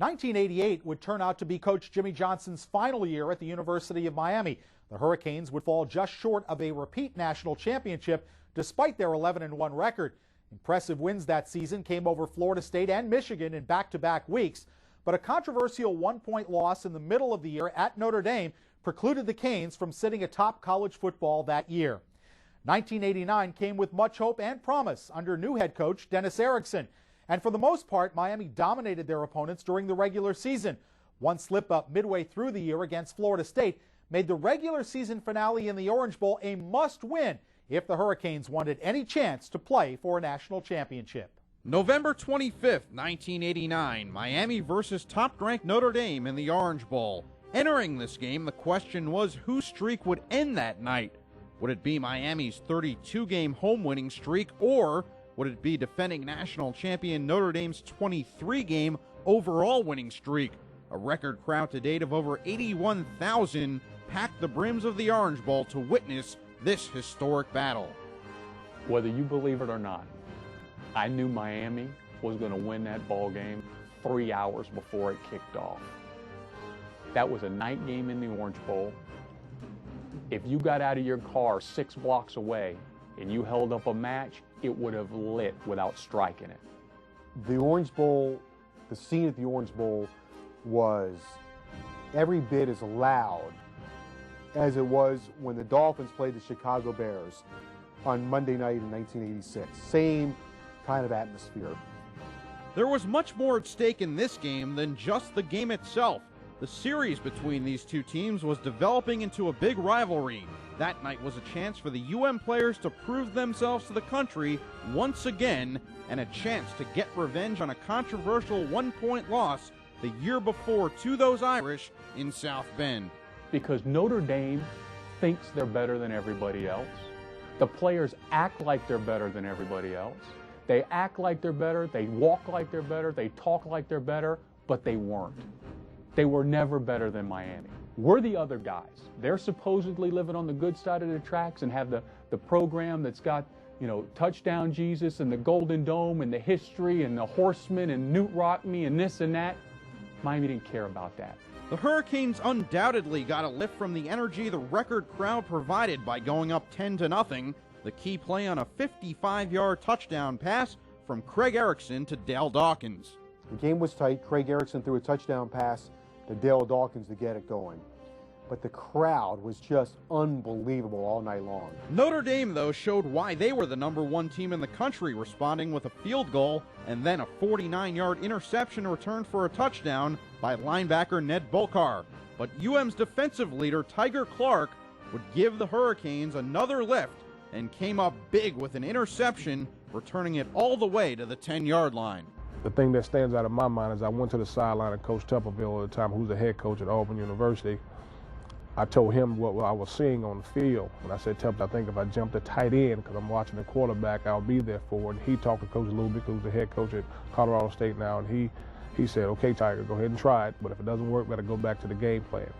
1988 would turn out to be Coach Jimmy Johnson's final year at the University of Miami. The Hurricanes would fall just short of a repeat national championship despite their 11-1 record. Impressive wins that season came over Florida State and Michigan in back-to-back weeks, but a controversial one-point loss in the middle of the year at Notre Dame precluded the Canes from sitting atop college football that year. 1989 came with much hope and promise under new head coach Dennis Erickson. And for the most part, Miami dominated their opponents during the regular season. One slip-up midway through the year against Florida State made the regular season finale in the Orange Bowl a must-win if the Hurricanes wanted any chance to play for a national championship. November 25th, 1989, Miami versus top-ranked Notre Dame in the Orange Bowl. Entering this game, the question was whose streak would end that night. Would it be Miami's 32-game home winning streak, or would it be defending national champion Notre Dame's 23-game overall winning streak? A record crowd to date of over 81,000 packed the brims of the Orange Bowl to witness this historic battle. Whether you believe it or not, I knew Miami was going to win that ball game 3 hours before it kicked off. That was a night game in the Orange Bowl. If you got out of your car 6 blocks away and you held up a match, it would have lit without striking it. The Orange Bowl, the scene at the Orange Bowl was every bit as loud as it was when the Dolphins played the Chicago Bears on Monday night in 1986. Same kind of atmosphere. There was much more at stake in this game than just the game itself. The series between these two teams was developing into a big rivalry. That night was a chance for the UM players to prove themselves to the country once again, and a chance to get revenge on a controversial one-point loss the year before to those Irish in South Bend. Because Notre Dame thinks they're better than everybody else. The players act like they're better than everybody else. They act like they're better, they walk like they're better, they talk like they're better, but they weren't. They were never better than Miami. We're the other guys. They're supposedly living on the good side of the tracks and have the program that's got, you know, Touchdown Jesus and the Golden Dome and the history and the Horsemen and Newt Rockme and this and that. Miami didn't care about that. The Hurricanes undoubtedly got a lift from the energy the record crowd provided by going up 10-0. The key play on a 55-yard touchdown pass from Craig Erickson to Dale Dawkins. The game was tight. Craig Erickson threw a touchdown pass to Dale Dawkins to get it going. But the crowd was just unbelievable all night long. Notre Dame, though, showed why they were the #1 team in the country, responding with a field goal and then a 49-yard interception returned for a touchdown by linebacker Ned Bolkar. But UM's defensive leader, Tiger Clark, would give the Hurricanes another lift and came up big with an interception, returning it all the way to the 10-yard line. The thing that stands out in my mind is I went to the sideline of Coach Tupperville at the time, who's the head coach at Auburn University. I told him what I was seeing on the field. And I said, Tubbs, I think if I jump to tight end, because I'm watching the quarterback, I'll be there for it. And he talked to Coach Lubick, who's the head coach at Colorado State now, and he said, okay, Tiger, go ahead and try it, but if it doesn't work, better go back to the game plan.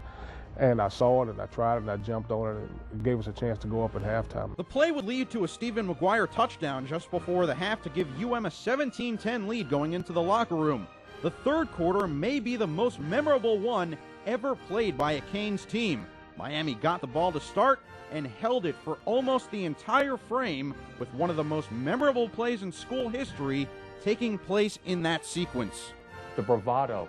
And I saw it, and I tried it, and I jumped on it, and it gave us a chance to go up at halftime. The play would lead to a Stephen McGuire touchdown just before the half to give UM a 17-10 lead going into the locker room. The third quarter may be the most memorable one ever played by a Canes team. Miami got the ball to start and held it for almost the entire frame, with one of the most memorable plays in school history taking place in that sequence. The bravado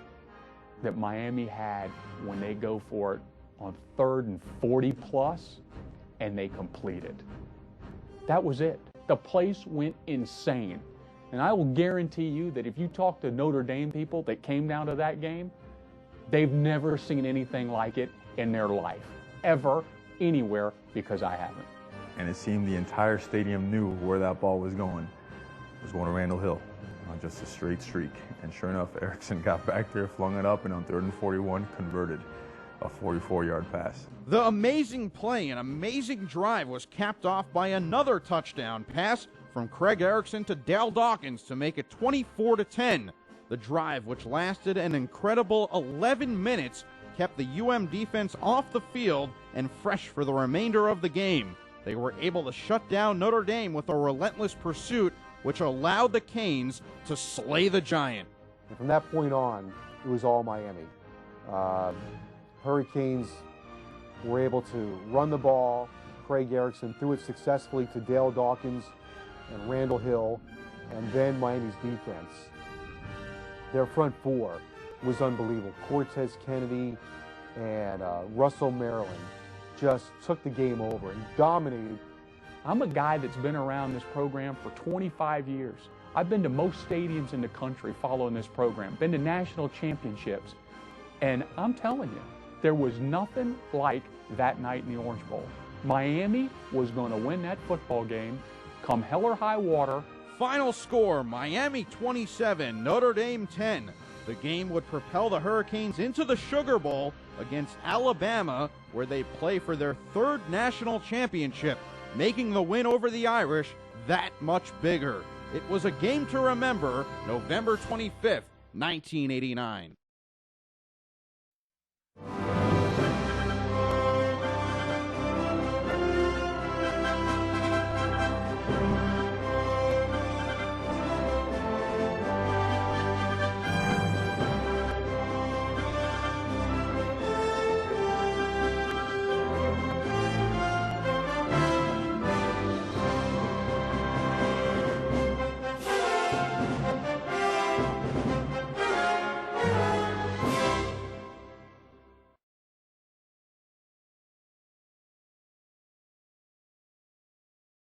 that Miami had when they go for it on 3rd and 40 plus, and they completed. That was it. The place went insane. And I will guarantee you that if you talk to Notre Dame people that came down to that game, they've never seen anything like it in their life, ever, anywhere, because I haven't. And it seemed the entire stadium knew where that ball was going. It was going to Randall Hill on just a straight streak. And sure enough, Erickson got back there, flung it up, and on 3rd and 41, converted a 44-yard pass. The amazing play and amazing drive was capped off by another touchdown pass from Craig Erickson to Dale Dawkins to make it 24-10. The drive, which lasted an incredible 11 minutes, kept the UM defense off the field and fresh for the remainder of the game. They were able to shut down Notre Dame with a relentless pursuit, which allowed the Canes to slay the Giant. And from that point on, it was all Miami. Hurricanes were able to run the ball. Craig Erickson threw it successfully to Dale Dawkins and Randall Hill, and then Miami's defense. Their front four was unbelievable. Cortez Kennedy and Russell Maryland just took the game over and dominated. I'm a guy that's been around this program for 25 years. I've been to most stadiums in the country following this program, been to national championships, and I'm telling you, there was nothing like that night in the Orange Bowl. Miami was going to win that football game come hell or high water. Final score, Miami 27, Notre Dame 10. The game would propel the Hurricanes into the Sugar Bowl against Alabama, where they play for their third national championship, making the win over the Irish that much bigger. It was a game to remember, November 25th, 1989.